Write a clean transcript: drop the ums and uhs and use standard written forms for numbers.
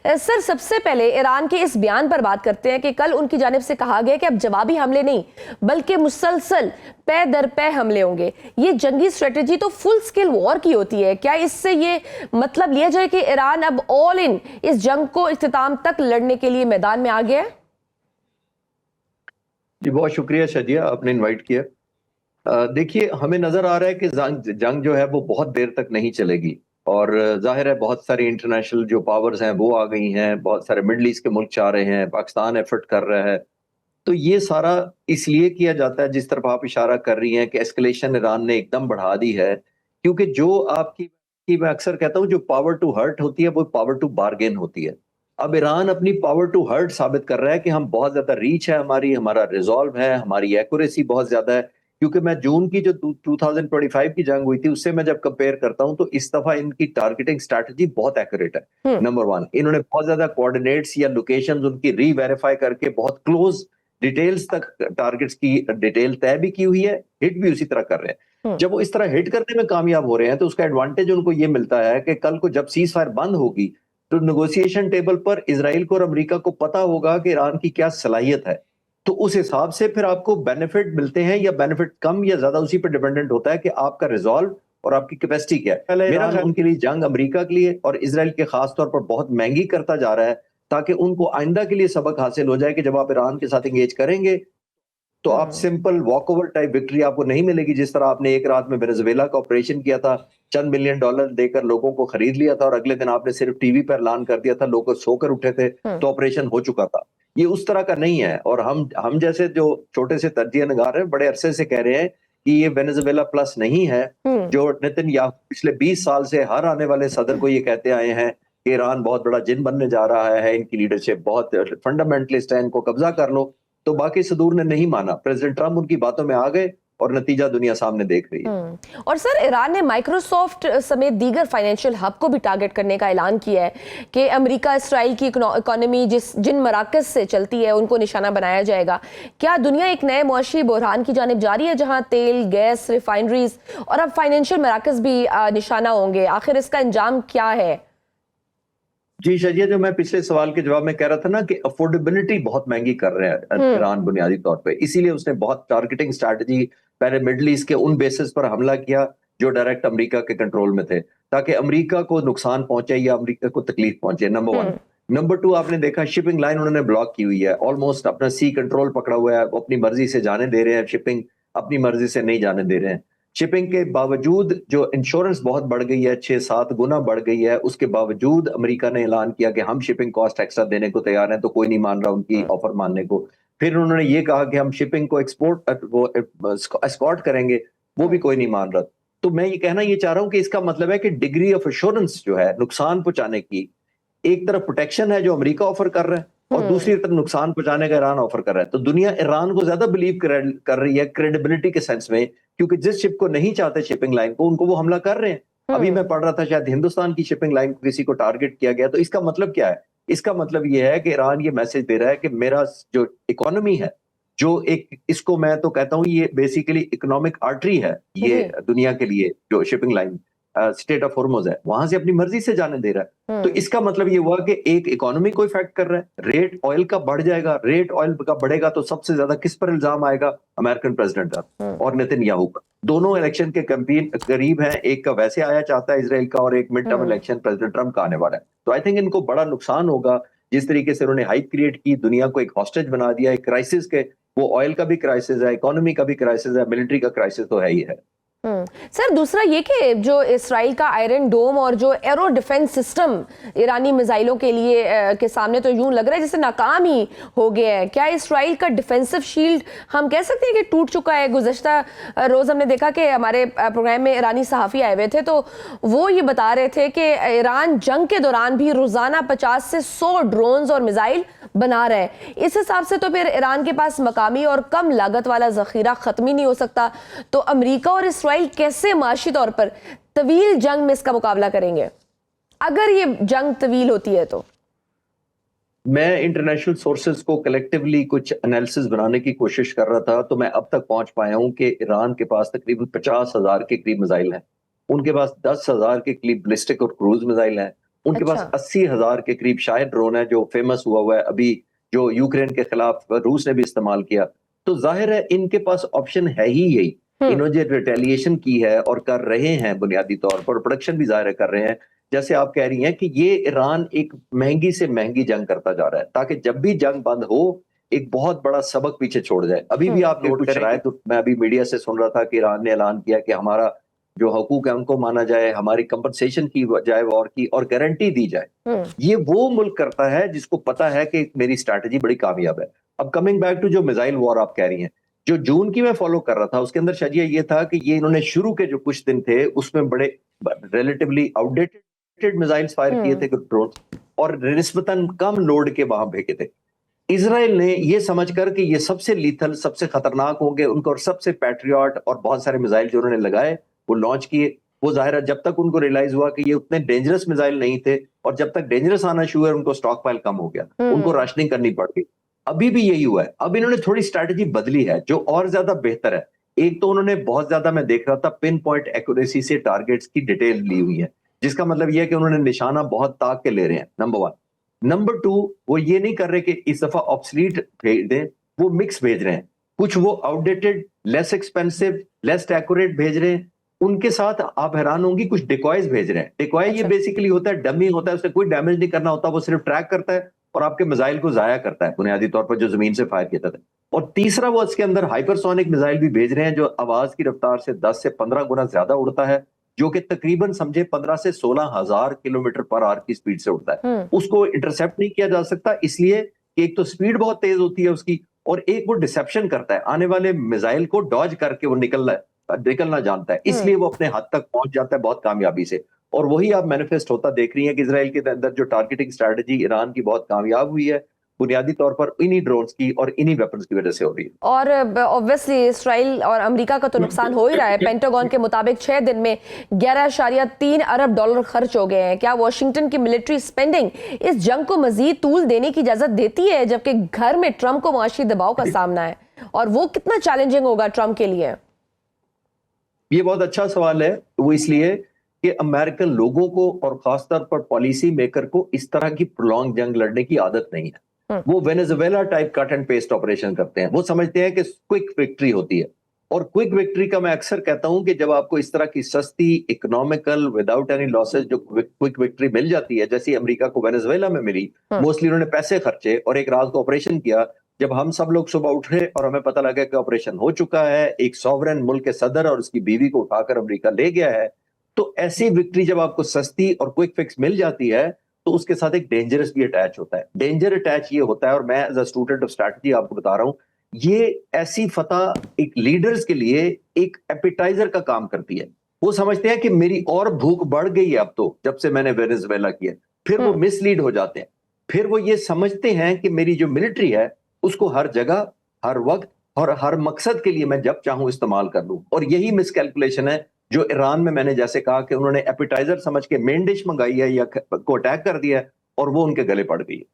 Sir, सबसे पहले Iran के इस बयान पर बात करते हैं कि कल उनकी जानिब से कहा गया कि अब जवाबी हमले नहीं बल्कि मुसलसल पे दर पे हमले होंगे। ये जंगी स्ट्रेटजी तो फुल स्केल वॉर की होती है। क्या इससे ये मतलब लिया जाए कि ईरान अब ऑल इन इस जंग को इख्तिताम तक लड़ने के लिए मैदान में आ गया है? जी, बहुत शुक्रिया शाजिया, आपने इनवाइट किया। देखिए, हमें नजर आ रहा है कि जंग जो है वो बहुत देर तक नहीं चलेगी और जाहिर है बहुत सारी इंटरनेशनल जो पावर्स हैं वो आ गई हैं, बहुत सारे मिडल ईस्ट के मुल्क चाह रहे हैं, पाकिस्तान एफर्ट कर रहा है। तो ये सारा इसलिए किया जाता है, जिस तरफ आप इशारा कर रही हैं कि एस्केलेशन ईरान ने एकदम बढ़ा दी है, क्योंकि जो आपकी की मैं अक्सर कहता हूँ जो पावर टू हर्ट होती है वो पावर टू बार्गेन होती है। अब ईरान अपनी पावर टू हर्ट साबित कर रहा है कि हम बहुत ज्यादा रीच है, हमारा रिजॉल्व है, हमारी एक्यूरेसी बहुत ज्यादा है। क्योंकि मैं जून की जो 2025 की जंग हुई थी उससे मैं जब कंपेयर करता हूं तो इस दफा इनकी टारगेटिंग स्ट्रैटेजी बहुत एक्यूरेट है। नंबर वन, इन्होंने बहुत ज्यादा कोऑर्डिनेट्स या लोकेशंस उनकी री-वेरीफाई करके बहुत क्लोज डिटेल्स तक टारगेट्स की डिटेल तय भी की हुई है, हिट भी उसी तरह कर रहे हैं। जब वो इस तरह हिट करने में कामयाब हो रहे हैं तो उसका एडवांटेज उनको ये मिलता है कि कल को जब सीज फायर बंद होगी तो नेगोशिएशन टेबल पर इजराइल को और अमेरिका को पता होगा कि ईरान की क्या सलाहियत है। तो उस हिसाब से फिर आपको बेनिफिट मिलते हैं, या बेनिफिट कम या ज्यादा उसी पर डिपेंडेंट होता है कि आपका रिजॉल्व और आपकी कैपेसिटी क्या है। मेरा उनके लिए जंग अमेरिका के लिए और इसराइल के खास तौर पर बहुत महंगी करता जा रहा है, ताकि उनको आइंदा के लिए सबक हासिल हो जाए कि जब आप ईरान के साथ एंगेज करेंगे तो आप सिंपल वॉकओवर टाइप विक्ट्री आपको नहीं मिलेगी, जिस तरह आपने एक रात में वेनेजुएला का ऑपरेशन किया था, चंद मिलियन डॉलर देकर लोगों को खरीद लिया था और अगले दिन आपने सिर्फ टीवी पर ऐलान कर दिया था, लोग सोकर उठे थे तो ऑपरेशन हो चुका था। ये उस तरह का नहीं है। और हम जैसे जो छोटे से तजिया नगार हैं बड़े अरसे से कह रहे हैं कि ये वेनेजुएला प्लस नहीं है। जो नेतन्याहू पिछले 20 साल से हर आने वाले सदर को ये कहते आए हैं कि ईरान बहुत बड़ा जिन बनने जा रहा है, इनकी लीडरशिप बहुत फंडामेंटलिस्ट है, इनको कब्जा कर लो। तो बाकी सदूर ने नहीं माना, प्रेसिडेंट ट्रम्प उनकी बातों में आ गए और नतीजा दुनिया सामने देख रही है। और सर, ईरान ने माइक्रोसॉफ्ट समेत दीगर फाइनेंशियल हब को भी टारगेट करने का ऐलान किया है कि अमेरिका इसराइल की इकोनॉमी जिन मराकज से चलती है उनको निशाना बनाया जाएगा। क्या दुनिया एक नए मुआशी बहरान की जानिब जा रही है जहां तेल, गैस, रिफाइनरीज और अब फाइनेंशियल मराकज भी निशाना होंगे? आखिर इसका अंजाम क्या है? जी शाजिया, जो मैं पिछले सवाल के जवाब में कह रहा था ना कि अफोर्डेबिलिटी बहुत महंगी कर रहे हैं ईरान बुनियादी तौर पे, इसीलिए उसने बहुत टारगेटिंग स्ट्रैटेजी पहले मिडल ईस्ट के उन बेसिस पर हमला किया जो डायरेक्ट अमेरिका के कंट्रोल में थे, ताकि अमेरिका को नुकसान पहुंचे या अमेरिका को तकलीफ पहुंचे। Number one. नंबर टू, आपने देखा शिपिंग लाइन उन्होंने ब्लॉक की हुई है, ऑलमोस्ट अपना सी कंट्रोल पकड़ा हुआ है, वो अपनी मर्जी से जाने दे रहे हैं, शिपिंग अपनी मर्जी से नहीं जाने दे रहे हैं। शिपिंग के बावजूद जो इंश्योरेंस बहुत बढ़ गई है, 6-7 गुना बढ़ गई है, उसके बावजूद अमेरिका ने ऐलान किया कि हम शिपिंग कॉस्ट एक्स्ट्रा देने को तैयार हैं, तो कोई नहीं मान रहा उनकी ऑफर मानने को। फिर उन्होंने ये कहा कि हम शिपिंग को एस्कॉर्ट करेंगे, वो भी कोई नहीं मान रहा। तो मैं ये कहना ये चाह रहा हूं कि इसका मतलब है कि डिग्री ऑफ एश्योरेंस जो है नुकसान पहुंचाने की, एक तरफ प्रोटेक्शन है जो अमेरिका ऑफर कर रहा है और दूसरी तरफ नुकसान पहुंचाने का ईरान ऑफर कर रहा है। तो दुनिया ईरान को ज्यादा बिलीव कर रही है क्रेडिबिलिटी के सेंस में, क्योंकि जिस शिप को नहीं चाहते शिपिंग लाइन को, उनको वो हमला कर रहे हैं। अभी मैं पढ़ रहा था शायद हिंदुस्तान की शिपिंग लाइन को किसी को टारगेट किया गया। तो इसका मतलब क्या है? इसका मतलब ये है कि ईरान ये मैसेज दे रहा है कि मेरा जो इकोनॉमी है, जो एक इसको मैं तो कहता हूं ये बेसिकली इकोनॉमिक आर्टरी है ये दुनिया के लिए, जो shipping line state of Hormuz है, वहां से अपनी मर्जी से जाने दे रहा है। तो इसका मतलब ये हुआ कि एक इकोनॉमी को इफेक्ट कर रहा है, रेट ऑयल का बढ़ जाएगा, रेट ऑयल का बढ़ेगा तो सबसे ज्यादा किस पर इल्जाम आएगा? अमेरिकन प्रेसिडेंट का और नेतन्याहू का। दोनों इलेक्शन के कैंपेन करीब हैं, एक का वैसे आया चाहता है इसराइल का और एक mid term election president Trump का आने वाला है। तो आई थिंक इनको बड़ा नुकसान होगा जिस तरीके से उन्होंने हाइप क्रिएट की, दुनिया को एक हॉस्टेज बना दिया, एक क्राइसिस के, वो ऑयल का भी क्राइसिस है, इकोनॉमी का भी क्राइसिस है, मिलिट्री का क्राइसिस तो है ही है। सर, दूसरा ये कि जो इसराइल का आयरन डोम और जो एरो डिफेंस सिस्टम ईरानी मिसाइलों के लिए के सामने तो यूं लग रहा है जैसे नाकाम ही हो गया है। क्या इसराइल का डिफेंसिव शील्ड हम कह सकते हैं कि टूट चुका है? गुज़श्ता रोज हमने देखा कि हमारे प्रोग्राम में ईरानी सहाफ़ी आए हुए थे तो वो ये बता रहे थे कि ईरान जंग के दौरान भी रोजाना 50 से 100 ड्रोन्स और मिसाइल बना रहा है। इस हिसाब से तो फिर ईरान के पास मकामी और कम लागत वाला जखीरा खत्म ही नहीं हो सकता। तो अमेरिका और इसराइल कैसे माशी तौर पर तवील जंग में इसका मुकाबला करेंगे, अगर ये जंग तवील होती है? तो मैं इंटरनेशनल सोर्सेज को कलेक्टिवली कुछ एनालिसिस बनाने की कोशिश कर रहा था, तो मैं अब तक पहुंच पाया हूं कि ईरान के पास तकरीबन 50,000 के करीब मिसाइल हैं, उनके पास 10,000 के करीब बैलिस्टिक और क्रूज मिसाइल हैं, उनके पास 80,000 के करीब शायद ड्रोन है जो फेमस हुआ है अभी, जो यूक्रेन के खिलाफ रूस ने भी इस्तेमाल किया। तो जाहिर है इनके पास ऑप्शन है ही यही। इन्होंने जो रिटेलिएशन की है और कर रहे हैं बुनियादी तौर पर, प्रोडक्शन भी जाहिर कर रहे हैं, जैसे आप कह रही हैं कि ये ईरान एक महंगी से महंगी जंग करता जा रहा है ताकि जब भी जंग बंद हो एक बहुत बड़ा सबक पीछे छोड़ जाए। अभी भी आप नोट करें तो मैं अभी मीडिया से सुन रहा था कि ईरान ने ऐलान किया कि हमारा जो हकूक है उनको माना जाए, हमारी कंपनसेशन की जाए वॉर की, और गारंटी दी जाए। ये वो मुल्क करता है जिसको पता है कि मेरी स्ट्रैटेजी बड़ी कामयाब है। अब कमिंग बैक टू जो मिसाइल वॉर आप कह रही हैं, जो जून की मैं फॉलो कर रहा था उसके अंदर शजिया ये था कि ये इन्होंने शुरू के जो कुछ दिन थे उसमें बड़े रिलेटिवली आउटडेटेड मिसाइल्स फायर किए थे ड्रोन, और निस्बतन कम लोड के वहां भेजे थे। इजराइल ने ये समझकर कि ये सबसे लीथल, सबसे खतरनाक होंगे उनको, और सबसे पैट्रियट और बहुत सारे मिसाइल जो उन्होंने लगाए वो लॉन्च किए। वो जाहिर है जब तक उनको रियलाइज हुआ कि ये उतने डेंजरस मिसाइल नहीं थे, और जब तक डेंजरस आना शुरू है उनको स्टॉक पाइल कम हो गया, उनको राशनिंग करनी पड़ गई। अभी भी यही हुआ है। अब इन्होंने थोड़ी स्ट्रैटेजी बदली है जो और ज्यादा बेहतर है। एक तो उन्होंने बहुत ज्यादा, मैं देख रहा था, पिन पॉइंट एक्यूरेसी से टारगेट्स की डिटेल ली हुई है, जिसका मतलब यह है कि उन्होंने निशाना बहुत ताक के ले रहे हैं, नंबर 1। नंबर 2, वो ये नहीं कर रहे कि इस दफा ऑब्सलीट भेज दें, वो मिक्स भेज रहे हैं। कुछ वो outdated, less expensive, less accurate भेज रहे हैं। उनके साथ आप हैरान होंगी कुछ डिकॉयज भेज रहे हैं। डिकॉय ये बेसिकली होता है, डमी होता है, उसे कोई डैमेज नहीं करना होता, वो सिर्फ ट्रैक करता है और आपके मिसाइल को जाया करता है बुनियादी तौर पर जो जमीन से फायर किया जाता है। और तीसरा, वो इसके अंदर हाइपरसोनिक मिसाइल भी भेज रहे हैं जो आवाज की रफ्तार से 10 से 15 गुना ज्यादा उड़ता है, जो कि तकरीबन समझे 15 से 16,000 किलोमीटर पर आवर की स्पीड से उड़ता है। उसको इंटरसेप्ट नहीं किया जा सकता, इसलिए कि एक तो स्पीड बहुत तेज होती है उसकी, और एक वो डिसेप्शन करता है, आने वाले मिसाइल को डॉज करके वो निकलना जानता है, इसलिए वो अपने हद तक पहुंच जाता है बहुत कामयाबी से। और वही आप मैनिफेस्ट होता देख रही हैं कि इजराइल के अंदर जो टारगेटिंग स्ट्रैटेजी ईरान की बहुत कामयाब हुई है, बुनियादी तौर पर इन्हीं ड्रोन्स की और इन्हीं वेपन्स की वजह से हो रही है। और ऑब्वियसली इसराइल और अमेरिका का तो नुकसान हो ही रहा है। पेंटागन के मुताबिक 6 दिन में 11.3 अरब डॉलर खर्च हो गए हैं। क्या वॉशिंगटन की मिलिट्री स्पेंडिंग इस जंग को मजीद तूल देने की इजाजत देती है, जबकि घर में ट्रंप को मुआशी दबाव का सामना है, और वो कितना चैलेंजिंग होगा ट्रंप के लिए? ये बहुत अच्छा सवाल है। वो इसलिए कि अमेरिकन लोगों को और खासतौर पर पॉलिसी मेकर को इस तरह की प्रोलॉन्ग जंग लड़ने की आदत नहीं है। वो Venezuela type cut and paste operation करते हैं। वो समझते हैं कि क्विक विक्ट्री होती है, और क्विक विक्ट्री का मैं अक्सर कहता हूं कि जब आपको इस तरह की सस्ती, इकोनॉमिकल, विदाउट एनी लॉसेस जो क्विक विक्ट्री मिल जाती है, जैसे अमेरिका को वेनेजुएला में मिली, मोस्टली उन्होंने पैसे खर्चे और एक रात को ऑपरेशन किया। जब हम सब लोग सुबह उठे और हमें पता लगा कि ऑपरेशन हो चुका है, एक सॉवरेन मुल्क के सदर और उसकी बीवी को उठाकर अमेरिका ले गया है, तो ऐसी विक्ट्री जब आपको सस्ती और क्विक फिक्स मिल जाती है तो उसके साथ एक डेंजरस भी अटैच होता है। डेंजर अटैच ये होता है, और मैं as a student of strategy आपको बता रहा हूं, ये ऐसी फतह एक लीडर्स के लिए एक एपिटाइजर का काम करती है। वो समझते हैं कि मेरी और भूख बढ़ गई है अब तो, जब से मैंने वेनेजुएला किया। फिर वो मिसलीड हो जाते हैं। फिर वो ये समझते हैं कि मेरी जो मिलिट्री है उसको हर जगह, हर वक्त और हर मकसद के लिए मैं जब चाहूं इस्तेमाल कर लूं। और यही मिसकैलकुलेशन है जो ईरान में मैंने जैसे कहा कि उन्होंने एपिटाइजर समझ के मेन डिश मंगाई है या को अटैक कर दिया है, और वो उनके गले पड़ गई है।